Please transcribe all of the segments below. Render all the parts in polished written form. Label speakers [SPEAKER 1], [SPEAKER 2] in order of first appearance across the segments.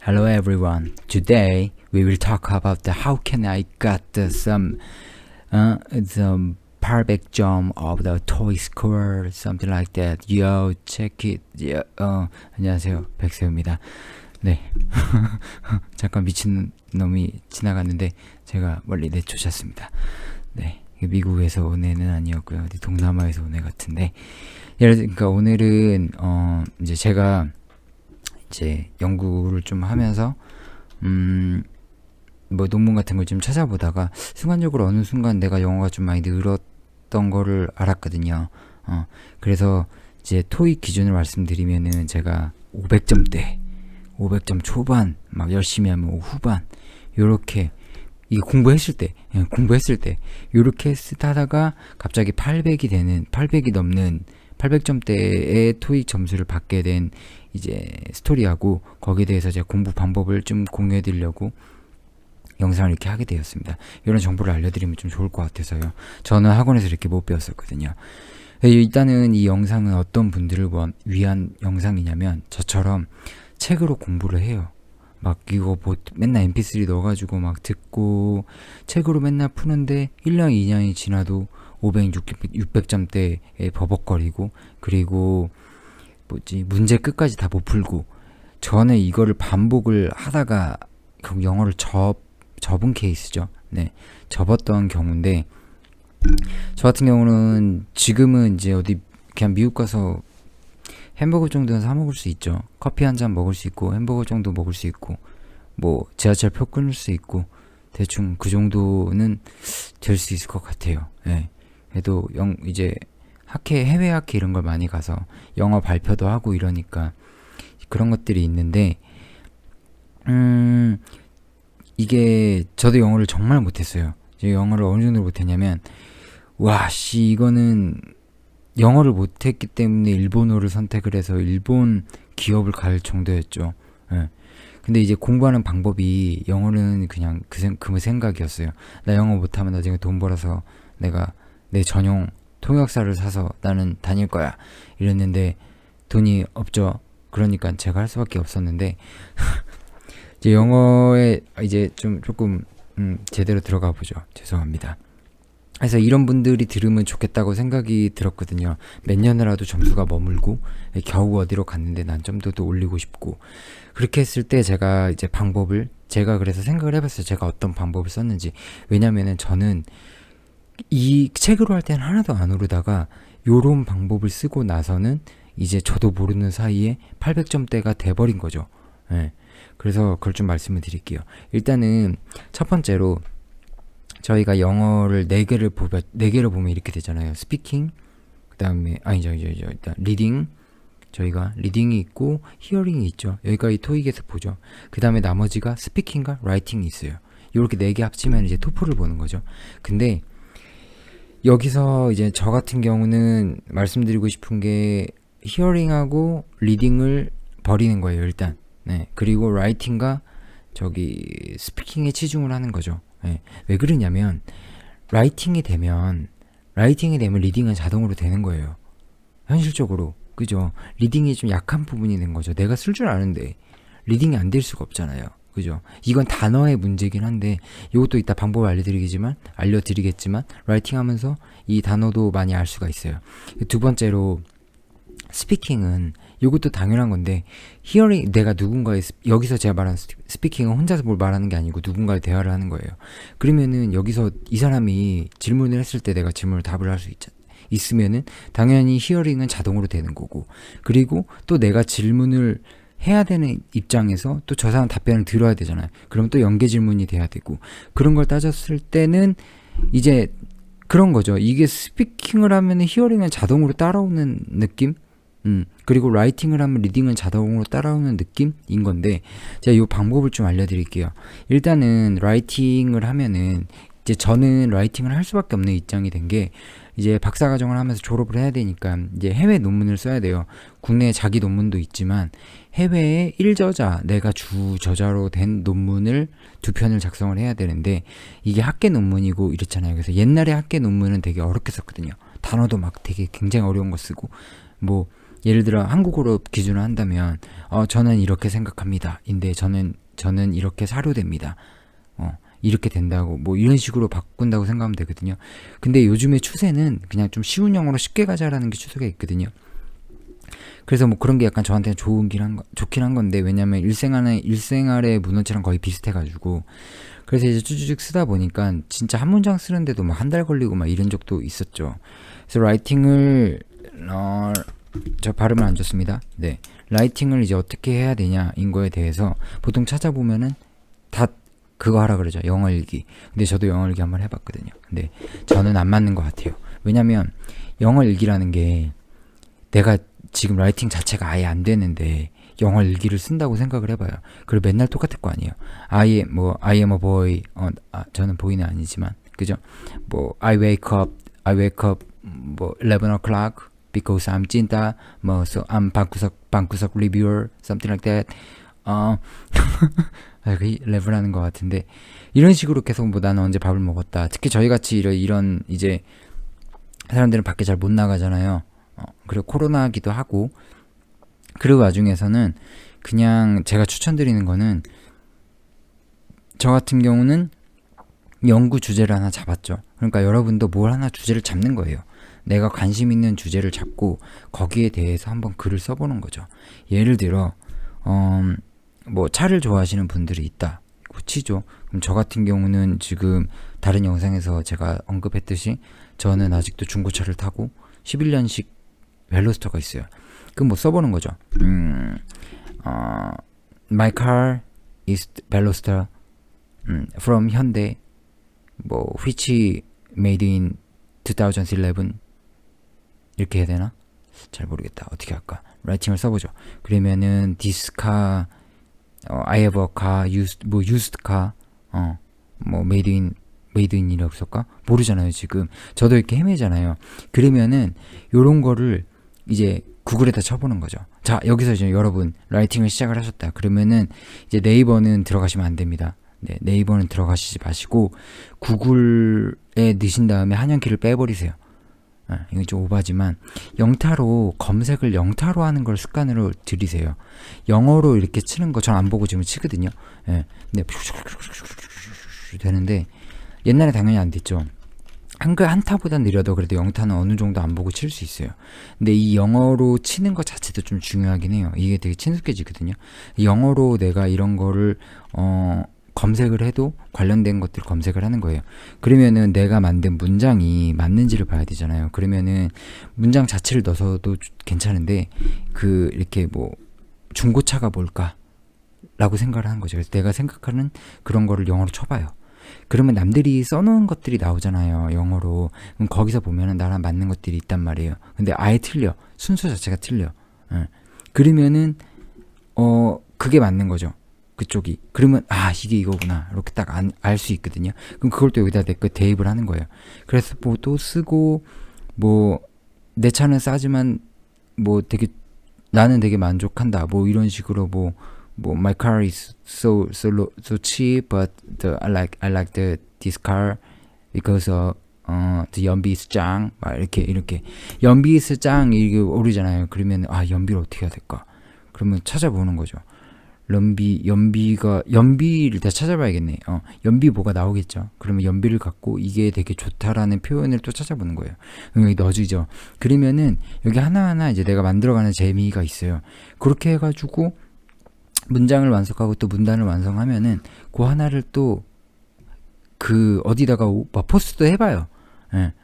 [SPEAKER 1] Hello everyone. Today we will talk about the how can I got some the perfect jump of the toy score something like that. Yo, check it. Yeah. 안녕하세요. 백세우입니다. 네. 잠깐 미친 놈이 지나갔는데 제가 멀리 내쫓았습니다. 네. 미국에서 온 애는 아니었고요. 어디 동남아에서 온 애 같은데. 그러니까 오늘은 이제 제가 이제 연구를 좀 하면서 뭐 논문 같은 걸 좀 찾아보다가 순간적으로 어느 순간 내가 영어가 좀 많이 늘었던 거를 알았거든요. 그래서 이제 토익 기준을 말씀드리면은 제가 500점대, 500점 초반, 막 열심히 하면 후반 요렇게 이게 공부했을 때 요렇게 하다가 갑자기 800이 넘는 800점대의 토익 점수를 받게 된 이제 스토리하고 거기에 대해서 제가 공부 방법을 좀 공유해 드리려고 영상을 이렇게 하게 되었습니다. 이런 정보를 알려드리면 좀 좋을 것 같아서요. 저는 학원에서 이렇게 못 배웠었거든요. 일단은 이 영상은 어떤 분들을 위한 영상이냐면 저처럼 책으로 공부를 해요. 막 이거 뭐 맨날 mp3 넣어가지고 막 듣고 책으로 맨날 푸는데 1년 2년이 지나도 500, 600점대에 버벅거리고 그리고 뭐지 문제 끝까지 다 못 풀고 전에 이거를 반복을 하다가 결국 영어를 접은 케이스죠. 네, 접었던 경우인데 저 같은 경우는 지금은 이제 어디 그냥 미국 가서 햄버거 정도는 사 먹을 수 있죠. 커피 한 잔 먹을 수 있고 햄버거 정도 먹을 수 있고 뭐 지하철 표 끊을 수 있고 대충 그 정도는 될 수 있을 것 같아요. 네. 그래도 이제 해외 학회 이런 걸 많이 가서 영어 발표도 하고 이러니까 그런 것들이 있는데 이게 저도 영어를 정말 못했어요. 제가 영어를 어느 정도로 못했냐면 이거는 영어를 못했기 때문에 일본어를 선택을 해서 일본 기업을 갈 정도였죠. 예. 근데 이제 공부하는 방법이 영어는 그냥 그 생각이었어요. 나 영어 못하면 나중에 돈 벌어서 내가 내 전용 통역사를 사서 나는 다닐 거야 이랬는데 돈이 없죠. 그러니까 제가 할 수밖에 없었는데 이제 영어에 이제 조금 제대로 들어가 보죠. 죄송합니다. 그래서 이런 분들이 들으면 좋겠다고 생각이 들었거든요. 몇 년을 하도 점수가 머물고 겨우 어디로 갔는데 난 좀 더 올리고 싶고 그렇게 했을 때 제가 이제 제가 그래서 생각을 해봤어요. 제가 어떤 방법을 썼는지. 왜냐면은 저는 이 책으로 할 때는 하나도 안 오르다가 요런 방법을 쓰고 나서는 이제 저도 모르는 사이에 800점대가 돼버린 거죠. 네. 그래서 그걸 좀 말씀을 드릴게요. 일단은 첫 번째로 저희가 영어를 4개를 보면 이렇게 되잖아요. 스피킹, 그 다음에 일단 리딩, 저희가 리딩이 있고 히어링이 있죠. 여기까지 토익에서 보죠. 그 다음에 나머지가 스피킹과 라이팅이 있어요. 이렇게 4개 합치면 이제 토플을 보는 거죠. 근데 여기서 이제 저 같은 경우는 말씀드리고 싶은 게 히어링하고 리딩을 버리는 거예요. 일단. 네. 그리고 라이팅과 스피킹에 치중을 하는 거죠. 네. 왜 그러냐면 라이팅이 되면 리딩은 자동으로 되는 거예요. 현실적으로. 그죠? 리딩이 좀 약한 부분이 있는 거죠. 내가 쓸 줄 아는데 리딩이 안 될 수가 없잖아요. 그죠? 이건 단어의 문제긴 한데 이것도 이따 방법을 알려드리겠지만 라이팅 하면서 이 단어도 많이 알 수가 있어요. 두 번째로 스피킹은 이것도 당연한 건데 히어링 내가 여기서 제가 말하는 스피킹은 혼자서 뭘 말하는 게 아니고 누군가의 대화를 하는 거예요. 그러면은 여기서 이 사람이 질문을 했을 때 내가 질문을 답을 할 수 있으면은 당연히 히어링은 자동으로 되는 거고 그리고 또 내가 질문을 해야 되는 입장에서 또 저 사람 답변을 들어야 되잖아요. 그럼 또 연계 질문이 돼야 되고 그런 걸 따졌을 때는 이제 그런 거죠. 이게 스피킹을 하면 히어링은 자동으로 따라오는 느낌? 그리고 라이팅을 하면 리딩은 자동으로 따라오는 느낌인 건데 제가 이 방법을 좀 알려드릴게요. 일단은 라이팅을 하면은 이제 저는 라이팅을 할 수밖에 없는 입장이 된 게 이제 박사과정을 하면서 졸업을 해야 되니까 이제 해외 논문을 써야 돼요. 국내에 자기 논문도 있지만 해외에 1저자, 내가 주저자로 된 논문을 2편을 작성을 해야 되는데 이게 학계 논문이고 이랬잖아요. 그래서 옛날에 학계 논문은 되게 어렵게 썼거든요. 단어도 막 되게 굉장히 어려운 거 쓰고 뭐 예를 들어 한국어로 기준을 한다면 저는 이렇게 생각합니다. 인데 저는 이렇게 사료됩니다. 이렇게 된다고 뭐 이런 식으로 바꾼다고 생각하면 되거든요. 근데 요즘의 추세는 그냥 좀 쉬운 영어로 쉽게 가자라는 게 추세가 있거든요. 그래서 뭐 그런 게 약간 저한테는 좋긴 한 건데, 왜냐면 일생활의 문어체랑 거의 비슷해가지고. 그래서 이제 쭈쭈쭉 쓰다 보니까 진짜 한 문장 쓰는데도 막 한 달 걸리고 막 이런 적도 있었죠. 그래서 라이팅을 저 발음을 안 좋습니다. 네, 라이팅을 이제 어떻게 해야 되냐인 거에 대해서 보통 찾아보면은 다 그거 하라 그러죠. 영어 읽기. 근데 저도 영어 읽기 한번 해봤거든요. 근데 저는 안 맞는 것 같아요. 왜냐면 영어 읽기라는 게 내가 지금 라이팅 자체가 아예 안 되는데 영어 일기를 쓴다고 생각을 해봐요. 그리고 맨날 똑같을 거 아니에요. I am a boy. 저는 보이는 아니지만, 그죠? 뭐 I wake up 뭐 11 o'clock because I'm 찐따. 뭐 so I'm 방구석 reviewer, something like that. 그 레벨하는 것 같은데, 이런 식으로 계속 뭐 나는 언제 밥을 먹었다. 특히 저희 같이 이런 이제 사람들은 밖에 잘 못 나가잖아요. 그리고 코로나기도 하고. 그 와중에서는 그냥 제가 추천드리는 거는, 저 같은 경우는 연구 주제를 하나 잡았죠. 그러니까 여러분도 뭘 하나 주제를 잡는 거예요. 내가 관심 있는 주제를 잡고 거기에 대해서 한번 글을 써보는 거죠. 예를 들어 뭐 차를 좋아하시는 분들이 있다 치죠. 그럼 저 같은 경우는 지금 다른 영상에서 제가 언급했듯이 저는 아직도 중고차를 타고 11년식 벨로스터가 있어요. 그럼 뭐 써보는 거죠. My car is Veloster from Hyundai, 뭐 which made in 2011 이렇게 해야 되나? 잘 모르겠다. 어떻게 할까? 라이팅을 써보죠. 그러면은 this car, I have a car, used car, 뭐 made in이라고 쓸까? 모르잖아요. 지금 저도 이렇게 헤매잖아요. 그러면은 요런 거를 이제 구글에다 쳐보는 거죠. 자, 여기서 이제 여러분 라이팅을 시작을 하셨다. 그러면은 이제 네이버는 들어가시면 안 됩니다. 네, 네이버는 들어가시지 마시고 구글에 넣으신 다음에 한영키를 빼버리세요. 이건 좀 오바지만 영타로 검색을 영타로 하는 걸 습관으로 들이세요. 영어로 이렇게 치는 거 전 안 보고 지금 치거든요. 네, 근데 되는데 옛날에 당연히 안 됐죠. 한글 한타보다 느려도 그래도 영타는 어느 정도 안 보고 칠 수 있어요. 근데 이 영어로 치는 것 자체도 좀 중요하긴 해요. 이게 되게 친숙해지거든요. 영어로 내가 이런 거를 검색을 해도 관련된 것들을 검색을 하는 거예요. 그러면은 내가 만든 문장이 맞는지를 봐야 되잖아요. 그러면은 문장 자체를 넣어서도 괜찮은데 이렇게 뭐 중고차가 뭘까? 라고 생각을 하는 거죠. 그래서 내가 생각하는 그런 거를 영어로 쳐봐요. 그러면 남들이 써놓은 것들이 나오잖아요. 영어로. 그럼 거기서 보면은 나랑 맞는 것들이 있단 말이에요. 근데 아예 틀려. 순서 자체가 틀려. 그러면은 그게 맞는 거죠. 그쪽이. 그러면 이게 이거구나 이렇게 딱 알 수 있거든요. 그럼 그걸 또 여기다 대입을 하는 거예요. 그래서 뭐 또 쓰고 뭐 내 차는 싸지만 뭐 나는 되게 만족한다 뭐 이런 식으로 뭐 my car is so cheap but I like this car because the 연비 is 짱 막 이렇게 연비 is 짱 이게 오르잖아요. 그러면 연비를 어떻게 해야 될까? 그러면 찾아보는 거죠. 연비를 다 찾아봐야겠네. 연비 뭐가 나오겠죠. 그러면 연비를 갖고 이게 되게 좋다라는 표현을 또 찾아보는 거예요. 여기 넣어주죠. 그러면은 여기 하나하나 이제 내가 만들어가는 재미가 있어요. 그렇게 해가지고 문장을 완성하고 또 문단을 완성하면은 그 하나를 또 어디다가 포스트도 해봐요.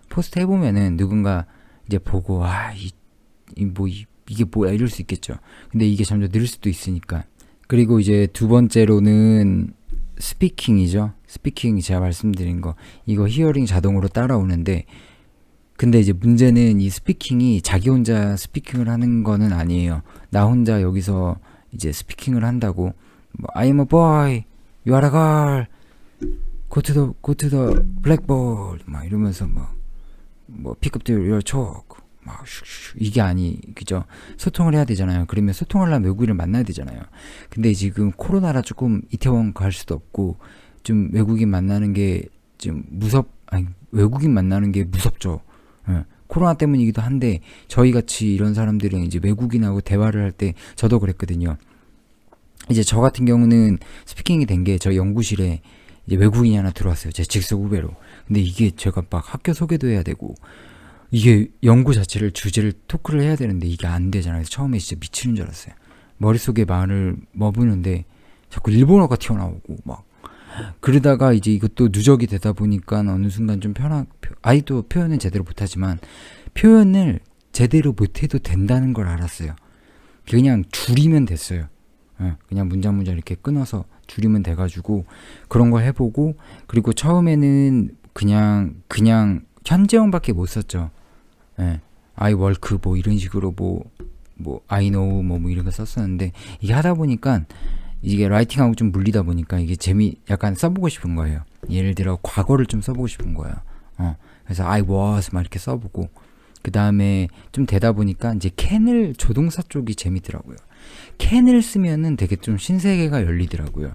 [SPEAKER 1] 포스트 해보면은 누군가 이제 보고 이게 뭐야 이럴 수 있겠죠. 근데 이게 점점 늘 수도 있으니까. 그리고 이제 두 번째로는 스피킹이죠. 스피킹 제가 말씀드린 거 이거 히어링 자동으로 따라오는데, 근데 이제 문제는 이 스피킹이 자기 혼자 스피킹을 하는 거는 아니에요. 나 혼자 여기서 이제 스피킹을 한다고 I am a boy, you are a girl, go to the blackboard 막 이러면서 뭐 pick up your chalk 막 이게 그죠? 소통을 해야 되잖아요. 그러면 소통하려면 외국인을 만나야 되잖아요. 근데 지금 코로나라 조금 이태원 갈 수도 없고 좀 외국인 만나는 게 좀 외국인 만나는 게 무섭죠. 코로나 때문이기도 한데 저희 같이 이런 사람들은 이제 외국인하고 대화를 할 때 저도 그랬거든요. 이제 저 같은 경우는 스피킹이 된 게 저희 연구실에 이제 외국인이 하나 들어왔어요. 제 직속 후배로. 근데 이게 제가 막 학교 소개도 해야 되고 이게 연구 자체를 주제를 토크를 해야 되는데 이게 안 되잖아요. 그래서 처음에 진짜 미치는 줄 알았어요. 머릿속에 말을 머무는데 자꾸 일본어가 튀어나오고 막 그러다가 이제 이것도 누적이 되다 보니까 어느 순간 좀 아직도 표현은 제대로 못하지만 표현을 제대로 못해도 된다는 걸 알았어요. 그냥 줄이면 됐어요. 그냥 문장 이렇게 끊어서 줄이면 돼가지고 그런 걸 해보고 그리고 처음에는 그냥 현재형밖에 못 썼죠. I work 뭐 이런 식으로 뭐 I know 뭐 이런 거 썼었는데 이게 하다 보니까 이게 라이팅하고 좀 물리다 보니까 이게 약간 써보고 싶은 거예요. 예를 들어 과거를 좀 써보고 싶은 거예요. 그래서 I was 막 이렇게 써보고 그 다음에 좀 되다 보니까 이제 can을 조동사 쪽이 재밌더라고요. can을 쓰면은 되게 좀 신세계가 열리더라고요.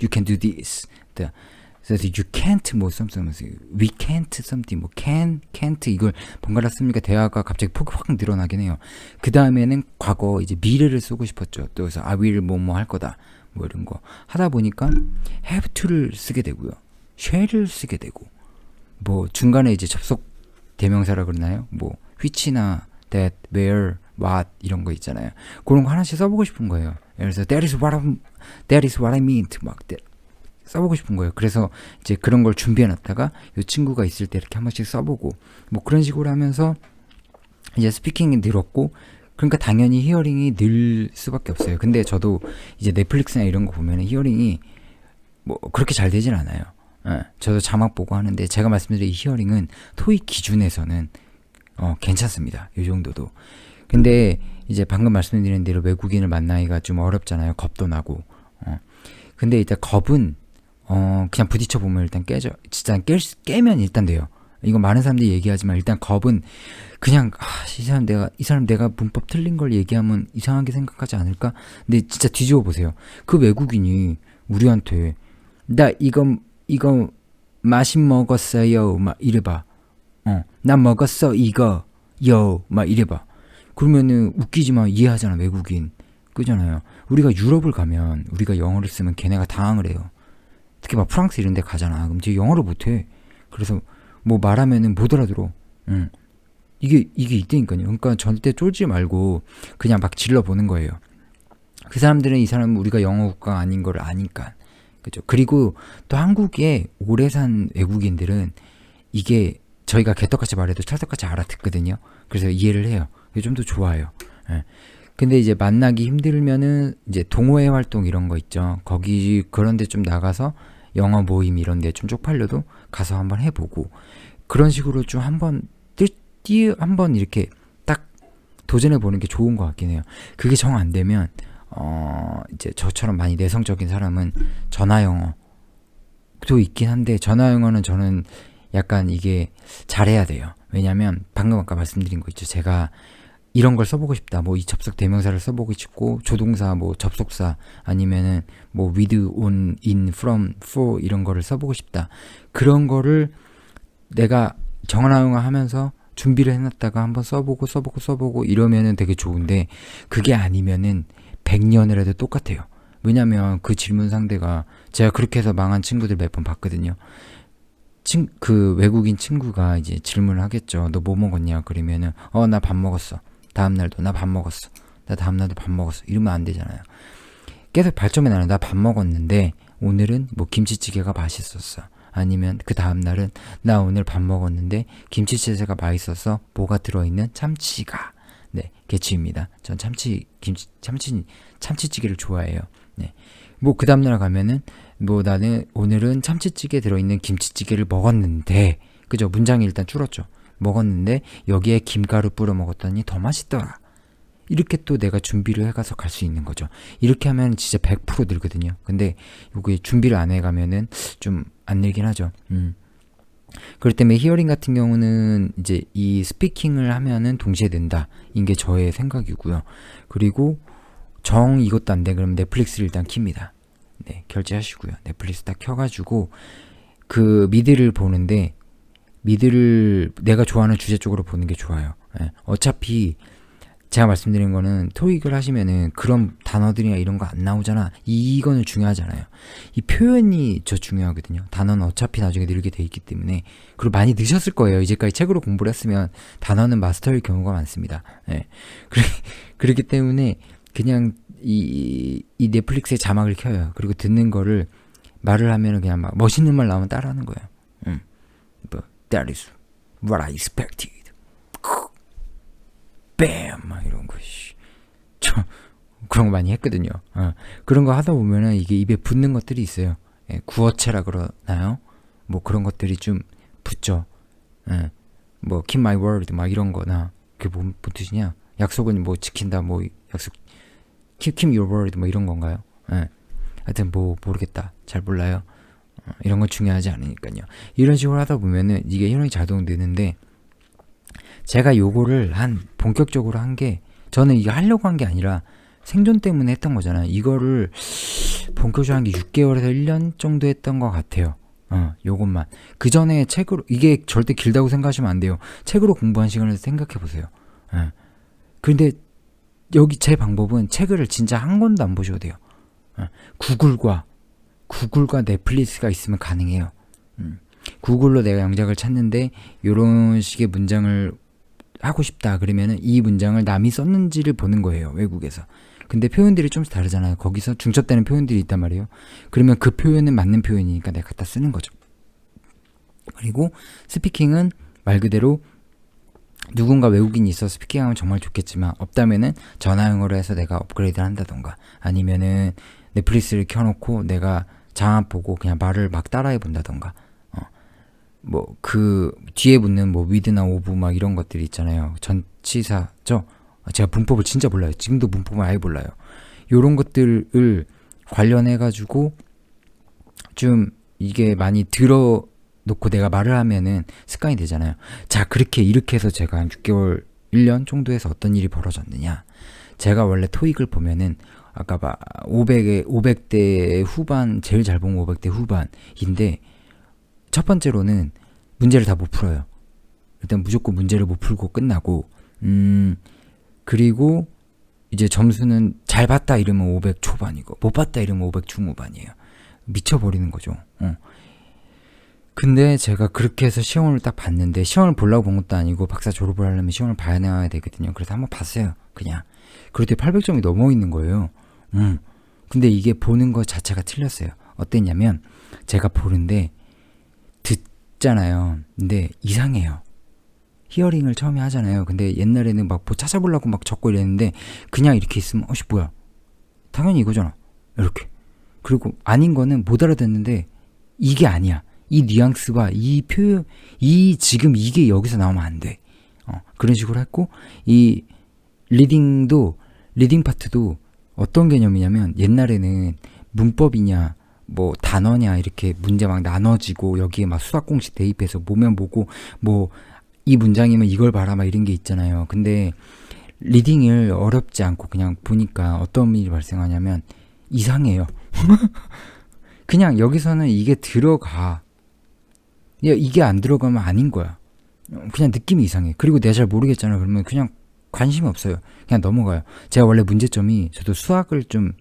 [SPEAKER 1] You can do this. 그래서 you can't 뭐 something, we can't something, 뭐 can't 이걸 번갈아 쓰니까 대화가 갑자기 폭이 확 늘어나긴 해요. 그 다음에는 과거 이제 미래를 쓰고 싶었죠. 또 그래서 I will 뭐 할 거다. 뭐 이런 거 하다 보니까 have to를 쓰게 되고요. shall을 쓰게 되고 뭐 중간에 이제 접속 대명사라 그러나요? 뭐 which나 that, where, what 이런 거 있잖아요. 그런 거 하나씩 써보고 싶은 거예요. 그래서 that is what I mean 막 써보고 싶은 거예요. 그래서 이제 그런 걸 준비해놨다가 이 친구가 있을 때 이렇게 한 번씩 써보고 뭐 그런 식으로 하면서 이제 스피킹이 늘었고 그러니까 당연히 히어링이 늘 수밖에 없어요. 근데 저도 이제 넷플릭스나 이런 거 보면 히어링이 뭐 그렇게 잘 되진 않아요. 저도 자막 보고 하는데 제가 말씀드린 이 히어링은 토익 기준에서는 괜찮습니다. 이 정도도. 근데 이제 방금 말씀드린 대로 외국인을 만나기가 좀 어렵잖아요. 겁도 나고. 근데 일단 겁은 그냥 부딪혀 보면 일단 깨져. 진짜 깨면 일단 돼요. 이거 많은 사람들이 얘기하지만 일단 겁은 그냥 이 사람 내가 문법 틀린 걸 얘기하면 이상하게 생각하지 않을까? 근데 진짜 뒤집어 보세요. 그 외국인이 우리한테 나 이거 마신 먹었어요 막 이래봐. 나 먹었어 이거 요 막 이래봐. 그러면은 웃기지만 이해하잖아 외국인. 그잖아요. 우리가 유럽을 가면 우리가 영어를 쓰면 걔네가 당황을 해요. 특히 막 프랑스 이런 데 가잖아. 그럼 쟤 영어를 못해. 그래서 뭐 말하면은 못 알아들어. 이게 있다니까요. 그러니까 절대 쫄지 말고 그냥 막 질러보는 거예요. 그 사람들은 이 사람은 우리가 영어 국가 아닌 걸 아니까. 그죠. 그리고 또 한국에 오래 산 외국인들은 이게 저희가 개떡같이 말해도 찰떡같이 알아듣거든요. 그래서 이해를 해요. 이게 좀 더 좋아요. 근데 이제 만나기 힘들면은 이제 동호회 활동 이런 거 있죠. 거기 그런 데 좀 나가서 영어 모임 이런 데 좀 쪽팔려도 가서 한번 해보고 그런 식으로 좀 한번 이렇게 딱 도전해 보는 게 좋은 것 같긴 해요. 그게 정 안 되면 이제 저처럼 많이 내성적인 사람은 전화 영어도 있긴 한데 전화 영어는 저는 약간 이게 잘해야 돼요. 왜냐면 방금 아까 말씀드린 거 있죠. 제가 이런 걸 써보고 싶다. 뭐 이 접속 대명사를 써보고 싶고 조동사 뭐 접속사 아니면은 뭐 with, on, in, from, for 이런 거를 써보고 싶다. 그런 거를 내가 전화 하면서 준비를 해놨다가 한번 써보고 이러면은 되게 좋은데 그게 아니면은 100년을 해도 똑같아요. 왜냐면 그 질문 상대가 제가 그렇게 해서 망한 친구들 몇 번 봤거든요. 그 외국인 친구가 이제 질문을 하겠죠. 너 뭐 먹었냐? 그러면은 나 밥 먹었어. 다음날도 나 밥 먹었어. 나 다음날도 밥 먹었어. 이러면 안 되잖아요. 계속 발전해 나는 나 밥 먹었는데 오늘은 뭐 김치찌개가 맛있었어. 아니면 그 다음날은 나 오늘 밥 먹었는데 김치찌개가 맛있어서 뭐가 들어있는 참치가 개취입니다. 전 참치찌개를 좋아해요. 뭐 그 다음날 가면은 뭐 나는 오늘은 참치찌개 들어있는 김치찌개를 먹었는데 그죠? 문장이 일단 줄었죠. 먹었는데 여기에 김가루 뿌려 먹었더니 더 맛있더라. 이렇게 또 내가 준비를 해가서 갈 수 있는 거죠. 이렇게 하면 진짜 100% 늘거든요. 근데 요게 준비를 안 해가면은 좀 안 늘긴 하죠. 그렇기 때문에 히어링 같은 경우는 이제 이 스피킹을 하면은 동시에 는다. 이게 저의 생각이고요. 그리고 이것도 안 돼. 그러면 넷플릭스를 일단 킵니다. 결제하시고요. 넷플릭스 딱 켜가지고 그 미드를 보는데 미드를 내가 좋아하는 주제 쪽으로 보는 게 좋아요. 예. 어차피 제가 말씀드린 거는 토익을 하시면은 그런 단어들이나 이런 거 안 나오잖아. 이거는 중요하잖아요. 이 표현이 저 중요하거든요. 단어는 어차피 나중에 늘게 돼 있기 때문에. 그리고 많이 늦으셨을 거예요. 이제까지 책으로 공부를 했으면 단어는 마스터일 경우가 많습니다. 예. 그렇기 때문에 그냥 이 넷플릭스의 자막을 켜요. 그리고 듣는 거를 말을 하면은 그냥 막 멋있는 말 나오면 따라하는 거예요. 뭐 That is what I expected. 뱀! 막 이런 거, 그런 거 많이 했거든요. 그런 거 하다 보면은 이게 입에 붙는 것들이 있어요. 예, 구어체라 그러나요? 뭐 그런 것들이 좀 붙죠. 예, 뭐, keep my word, 막 이런 거나, 그게 뭔 뜻이냐? 약속은 뭐 지킨다, 뭐, 약속, keep your word, 뭐 이런 건가요? 예. 하여튼 뭐, 모르겠다. 잘 몰라요. 이런 건 중요하지 않으니까요. 이런 식으로 하다 보면은 이게 효능이 자동 느는데, 제가 요거를 본격적으로 한 게, 저는 이거 하려고 한 게 아니라 생존 때문에 했던 거잖아요. 이거를 본격적으로 한 게 6개월에서 1년 정도 했던 것 같아요. 요것만. 그 전에 책으로, 이게 절대 길다고 생각하시면 안 돼요. 책으로 공부한 시간을 생각해 보세요. 근데 여기 제 방법은 책을 진짜 한 권도 안 보셔도 돼요. 구글과 넷플릭스가 있으면 가능해요. 구글로 내가 영작을 찾는데 요런 식의 문장을 하고 싶다 그러면은 이 문장을 남이 썼는지를 보는 거예요. 외국에서. 근데 표현들이 좀 다르잖아요. 거기서 중첩되는 표현들이 있단 말이에요. 그러면 그 표현은 맞는 표현이니까 내가 갖다 쓰는 거죠. 그리고 스피킹은 말 그대로 누군가 외국인이 있어 스피킹하면 정말 좋겠지만 없다면은 전화영어로 해서 내가 업그레이드를 한다던가 아니면은 넷플릭스를 켜놓고 내가 장악 보고 그냥 말을 막 따라해 본다던가 뭐 그 뒤에 붙는 뭐 위드나 오브 막 이런 것들이 있잖아요. 전치사죠. 제가 문법을 진짜 몰라요. 지금도 문법을 아예 몰라요. 요런 것들을 관련해 가지고 좀 이게 많이 들어놓고 내가 말을 하면은 습관이 되잖아요. 자, 이렇게 해서 제가 한 6개월 1년 정도 해서 어떤 일이 벌어졌느냐. 제가 원래 토익을 보면은 아까 500대 후반, 제일 잘 본 500대 후반인데 첫 번째로는 문제를 다 못 풀어요. 일단 무조건 문제를 못 풀고 끝나고 그리고 이제 점수는 잘 봤다 이러면 500 초반이고 못 봤다 이러면 500 중후반이에요. 미쳐버리는 거죠. 근데 제가 그렇게 해서 시험을 딱 봤는데 시험을 보려고 본 것도 아니고 박사 졸업을 하려면 시험을 봐야 되거든요. 그래서 한번 봤어요. 그냥. 그럴 때 800점이 넘어 있는 거예요. 근데 이게 보는 것 자체가 틀렸어요. 어땠냐면 제가 보는데 듣잖아요. 근데 이상해요. 히어링을 처음에 하잖아요. 근데 옛날에는 막 뭐 찾아보려고 막 적고 이랬는데 그냥 이렇게 있으면 뭐야 당연히 이거잖아 이렇게. 그리고 아닌 거는 못 알아듣는데 이게 아니야. 이 뉘앙스와 이 표현, 지금 이게 여기서 나오면 안 돼. 그런 식으로 했고 이 리딩 파트도 어떤 개념이냐면 옛날에는 문법이냐 뭐 단어냐 이렇게 문제 막 나눠지고 여기에 막 수학 공식 대입해서 보면 보고 뭐 이 문장이면 이걸 봐라 막 이런 게 있잖아요. 근데 리딩을 어렵지 않고 그냥 보니까 어떤 일이 발생하냐면 이상해요. 그냥 여기서는 이게 들어가. 이게 안 들어가면 아닌 거야. 그냥 느낌이 이상해. 그리고 내가 잘 모르겠잖아. 그러면 그냥 관심이 없어요. 그냥 넘어가요. 제가 원래 문제점이 저도 수학을 좀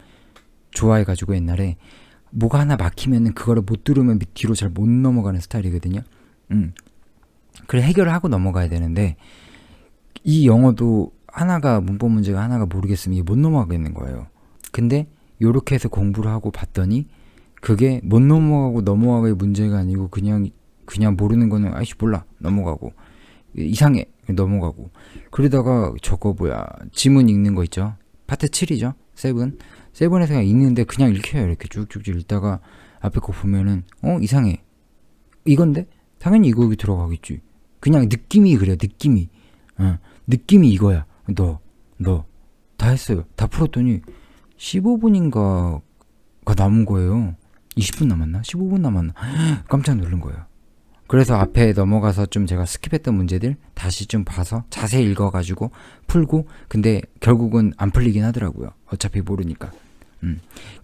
[SPEAKER 1] 좋아해가지고 옛날에 뭐가 하나 막히면은 그거를 못 들으면 뒤로 잘 못 넘어가는 스타일이거든요. 그래 해결을 하고 넘어가야 되는데 이 영어도 문법 문제가 하나가 모르겠으면 이게 못 넘어가겠는 거예요. 근데 요렇게 해서 공부를 하고 봤더니 그게 못 넘어가고의 문제가 아니고 그냥 모르는 거는 아이씨 몰라 넘어가고 이상해 넘어가고 그러다가 저거 지문 읽는 거 있죠. 파트 7이죠. 7에서 그냥 읽는데 그냥 읽혀요. 이렇게 쭉쭉 읽다가 앞에 거 보면은 이상해. 이건데? 당연히 이거 여기 들어가겠지. 그냥 느낌이 그래요. 느낌이 이거야. 너 다 했어요. 다 풀었더니 15분인가가 남은 거예요. 20분 남았나? 15분 남았나? 깜짝 놀란 거예요. 그래서 앞에 넘어가서 좀 제가 스킵했던 문제들 다시 좀 봐서 자세히 읽어가지고 풀고 근데 결국은 안 풀리긴 하더라고요. 어차피 모르니까.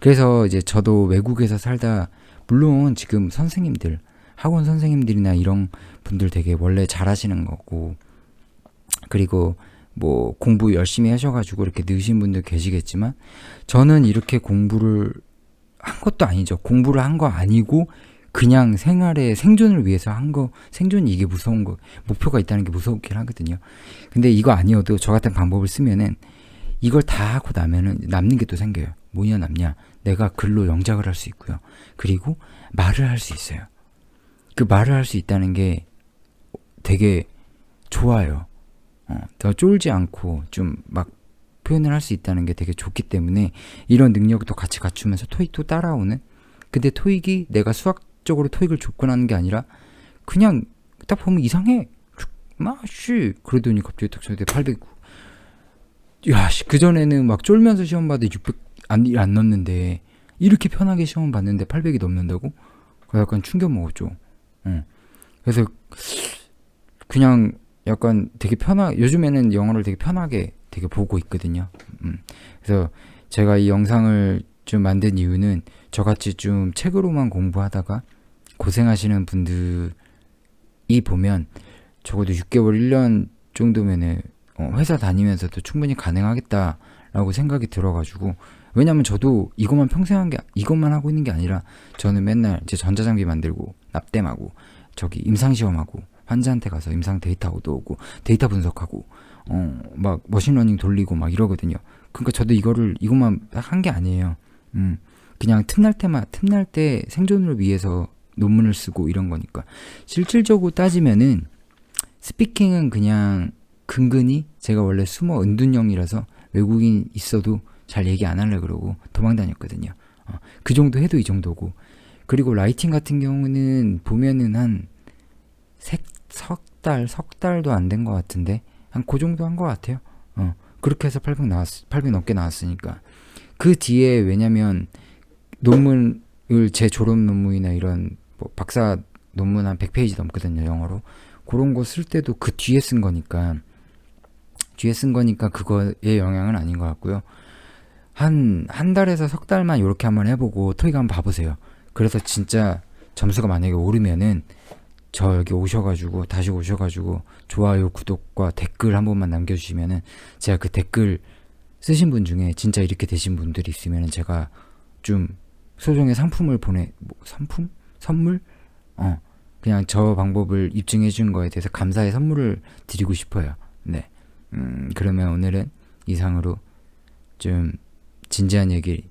[SPEAKER 1] 그래서 이제 저도 외국에서 살다 물론 지금 학원 선생님들이나 이런 분들 되게 원래 잘하시는 거고, 그리고 뭐 공부 열심히 하셔가지고 이렇게 느신 분들 계시겠지만, 저는 이렇게 공부를 한 것도 아니죠. 공부를 한 거 아니고 그냥 생활의 생존을 위해서 한 거. 생존이 이게 무서운 거, 목표가 있다는 게 무섭긴 하거든요. 근데 이거 아니어도 저 같은 방법을 쓰면은 이걸 다 하고 나면은 남는 게 또 생겨요. 뭐냐 남냐, 내가 글로 영작을 할 수 있고요. 그리고 말을 할 수 있어요. 그 말을 할 수 있다는 게 되게 좋아요. 더 쫄지 않고 좀 막 표현을 할 수 있다는 게 되게 좋기 때문에 이런 능력도 같이 갖추면서 토익도 따라오는. 근데 토익이 내가 수학적으로 토익을 접근하는 게 아니라 그냥 딱 보면 이상해. 마씨 그러더니 갑자기 딱 저한테 809. 야, 그전에는 막 쫄면서 시험 봐도 600 안 넣는데 이렇게 편하게 시험 봤는데 800이 넘는다고? 약간 충격 먹었죠. 그래서 그냥 약간 되게 요즘에는 영어를 되게 편하게 되게 보고 있거든요. 그래서 제가 이 영상을 좀 만든 이유는 저같이 좀 책으로만 공부하다가 고생하시는 분들이 보면 적어도 6개월, 1년 정도면은 회사 다니면서도 충분히 가능하겠다라고 생각이 들어가지고. 왜냐면 저도 이것만 평생 이것만 하고 있는 게 아니라 저는 맨날 이제 전자장비 만들고 납땜하고 저기 임상시험하고 환자한테 가서 임상 데이터 얻어오고 데이터 분석하고 막 머신러닝 돌리고 막 이러거든요. 그러니까 저도 이것만 한 게 아니에요. 그냥 틈날 때 생존을 위해서 논문을 쓰고 이런 거니까. 실질적으로 따지면은 스피킹은 그냥 근근히 제가 원래 숨어 은둔형이라서 외국인 있어도 잘 얘기 안 하려고 그러고 도망 다녔거든요. 그 정도 해도 이 정도고. 그리고 라이팅 같은 경우는 보면은 한 석 달도 안 된 것 같은데 한 그 정도 한 것 같아요. 그렇게 해서 800 넘게 나왔으니까. 그 뒤에 왜냐면 논문을 제 졸업 논문이나 이런 뭐 박사 논문 한 100페이지 넘거든요, 영어로. 그런 거 쓸 때도 그 뒤에 쓴 거니까 그거의 영향은 아닌 것 같고요. 한 달에서 석 달만 이렇게 한번 해보고 토익 한번 봐보세요. 그래서 진짜 점수가 만약에 오르면은 저 여기 다시 오셔가지고 좋아요, 구독과 댓글 한 번만 남겨주시면은 제가 그 댓글 쓰신 분 중에 진짜 이렇게 되신 분들이 있으면은 제가 좀 소정의 상품을 선물? 그냥 저 방법을 입증해 준 거에 대해서 감사의 선물을 드리고 싶어요. 네. 그러면 오늘은 이상으로 좀 진지한 얘기를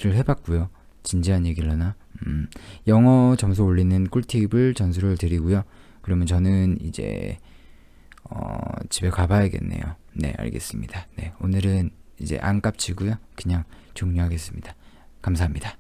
[SPEAKER 1] 해봤고요. 진지한 얘기를 하나? 영어 점수 올리는 꿀팁을 전수를 드리고요. 그러면 저는 이제 집에 가봐야겠네요. 네, 알겠습니다. 네, 오늘은 이제 안 깝치고요. 그냥 종료하겠습니다. 감사합니다.